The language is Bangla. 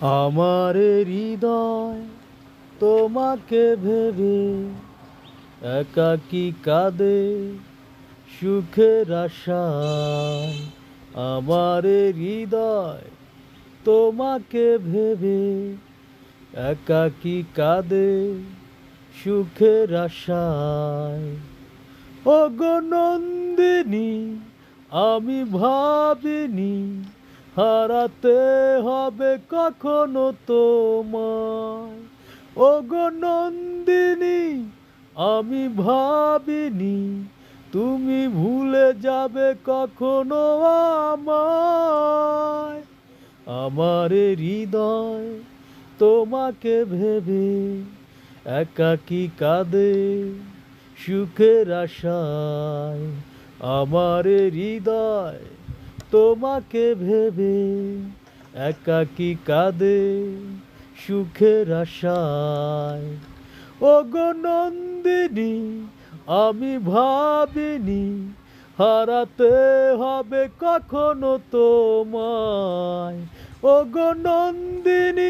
আমার হৃদয় তোমাকে ভেবে একাকী কাঁদে সুখের আশায়। আমার হৃদয় তোমাকে ভেবে একাকী কাঁদে সুখের আশায়। ওগো নন্দিনী, আমি ভাবিনি হারাতে হবে কখনো তোমায়। ওগো নন্দিনী, আমি ভাবিনি তুমি ভুলে যাবে কখনো আমায়। আমার হৃদয় তোমাকে ভেবে একাকী কাঁদে সুখের আশায়। আমার হৃদয় তোমাকে ভেবে একাকী কাঁদে সুখের আশায়। ওগো নন্দিনী, আমি ভাবিনি হারাতে হবে কখনো তোমায়। ওগো নন্দিনী।